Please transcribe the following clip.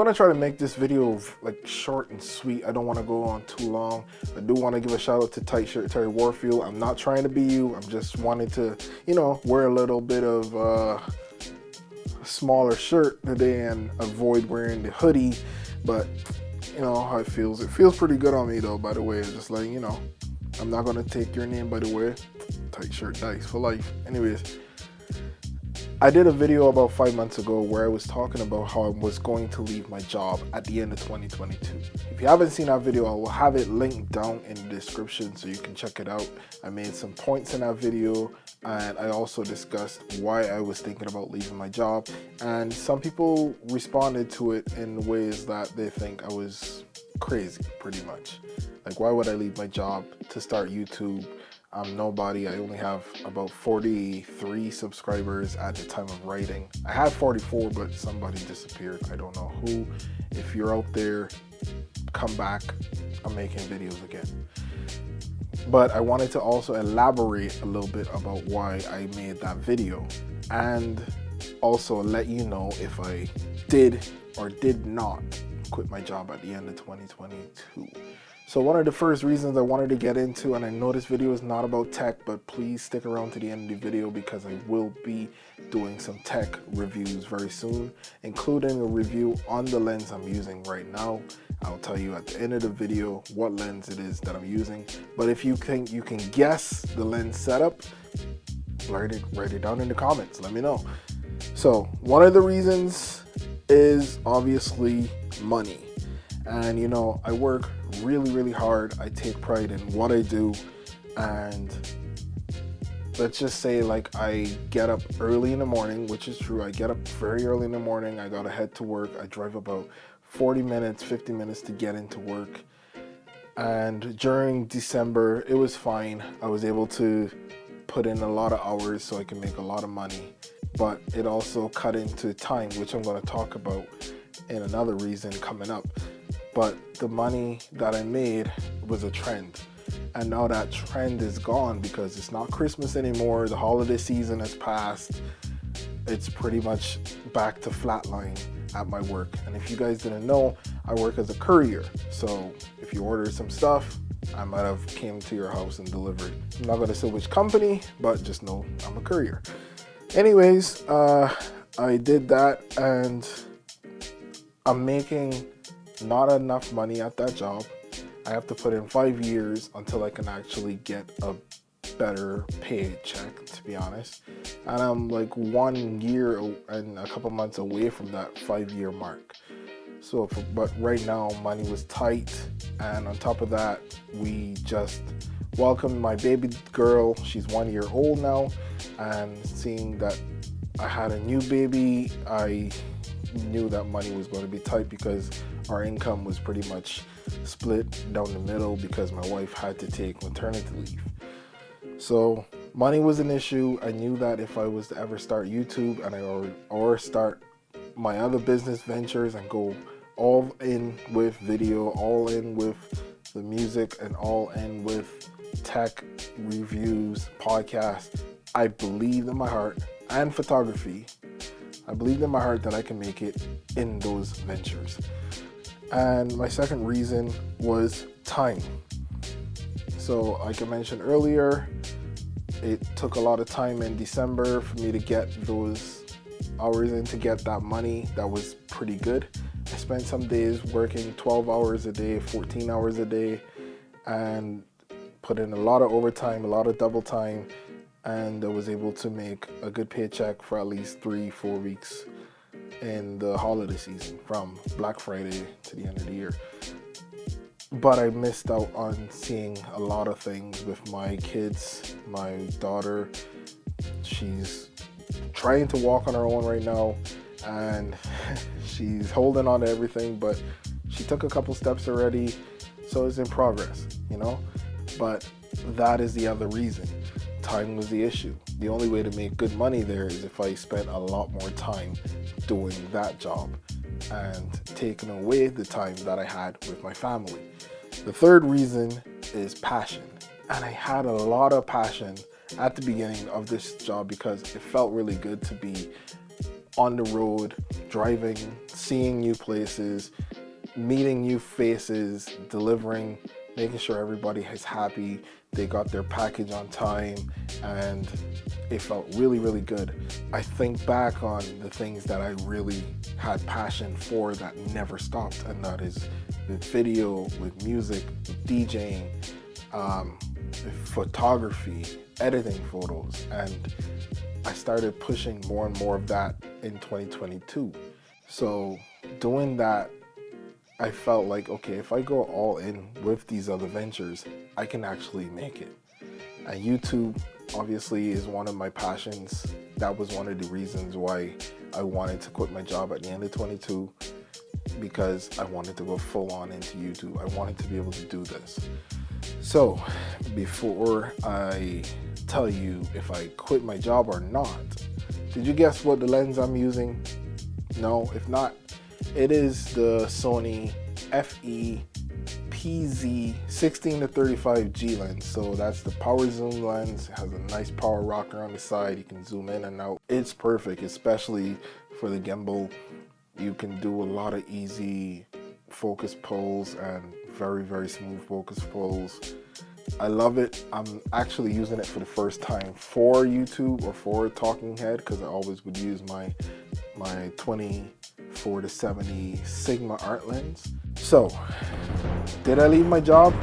gonna try to make this video like short and sweet. I don't want to go on too long. I do want to give a shout out to Tight Shirt Terry Warfield. I'm not trying to be you. I'm just wanting to, wear a little bit of a smaller shirt today and avoid wearing the hoodie. But you know how it feels. It feels pretty good on me though, by the way. Just letting you know. I'm not gonna take your name, by the way. Tight Shirt Dice for life. Anyways, I did a video about 5 months ago where I was talking about how I was going to leave my job at the end of 2022. If you haven't seen that video, I will have it linked down in the description so you can check it out. I made some points in that video, and I also discussed why I was thinking about leaving my job. And some people responded to it in ways that they think I was crazy, pretty much. Like, why would I leave my job to start YouTube? I'm nobody. I only have about 43 subscribers at the time of writing. I had 44, but somebody disappeared. I don't know who. If you're out there, come back. I'm making videos again. But I wanted to also elaborate a little bit about why I made that video, and also let you know if I did or did not quit my job at the end of 2022. So one of the first reasons I wanted to get into, and I know this video is not about tech, but please stick around to the end of the video because I will be doing some tech reviews very soon, including a review on the lens I'm using right now. I'll tell you at the end of the video what lens it is that I'm using. But if you think you can guess the lens setup, write it down in the comments. Let me know. So one of the reasons is obviously money. And I work really hard. I take pride in what I do, and let's just say, like, I get up early in the morning, which is true. I get up very early in the morning. I gotta head to work. I drive about 40 minutes, 50 minutes to get into work. And during December, it was fine. I was able to put in a lot of hours so I can make a lot of money, but it also cut into time, which I'm gonna talk about in another reason coming up. But the money that I made was a trend. And now that trend is gone because it's not Christmas anymore. The holiday season has passed. It's pretty much back to flatline at my work. And if you guys didn't know, I work as a courier. So if you order some stuff, I might have came to your house and delivered. I'm not gonna say which company, but just know I'm a courier. Anyways, I did that, and I'm making not enough money at that job. I have to put in 5 years until I can actually get a better paid check, to be honest. And I'm like 1 year and a couple months away from that 5-year mark. But right now money was tight, and on top of that, we just welcomed my baby girl. She's 1 year old now, and seeing that I had a new baby, I knew that money was going to be tight because our income was pretty much split down the middle because my wife had to take maternity leave. So money was an issue. I knew that if I was to ever start YouTube or start my other business ventures and go all in with video, all in with the music, and all in with tech reviews, podcasts, I believed in my heart, and photography, I believed in my heart that I can make it in those ventures. And my second reason was time. So like I mentioned earlier, it took a lot of time in December for me to get those hours in, to get that money. That was pretty good. I spent some days working 12 hours a day, 14 hours a day, and put in a lot of overtime, a lot of double time, and I was able to make a good paycheck for at least 3-4 weeks in the holiday season, from Black Friday to the end of the year. But I missed out on seeing a lot of things with my kids. My daughter, she's trying to walk on her own right now, and she's holding on to everything, but she took a couple steps already, so it's in progress, But that is the other reason. Time was the issue. The only way to make good money there is if I spent a lot more time doing that job and taking away the time that I had with my family. The third reason is passion. And I had a lot of passion at the beginning of this job because it felt really good to be on the road, driving, seeing new places, meeting new faces, delivering, making sure everybody is happy, they got their package on time, and it felt really, really good. I think back on the things that I really had passion for that never stopped, and that is with video, with music, with DJing, photography, editing photos, and I started pushing more and more of that in 2022. So doing that, I felt like, okay, if I go all in with these other ventures, I can actually make it. And YouTube obviously is one of my passions. That was one of the reasons why I wanted to quit my job at the end of 22, because I wanted to go full on into YouTube. I wanted to be able to do this. So before I tell you if I quit my job or not, did you guess what the lens I'm using? No, if not, it is the Sony FE PZ 16-35G lens. So that's the power zoom lens. It has a nice power rocker on the side. You can zoom in and out. It's perfect, especially for the gimbal. You can do a lot of easy focus pulls and very, very smooth focus pulls. I love it. I'm actually using it for the first time for YouTube or for a talking head, because I always would use my 24-70 Sigma art lens. So, did I leave my job?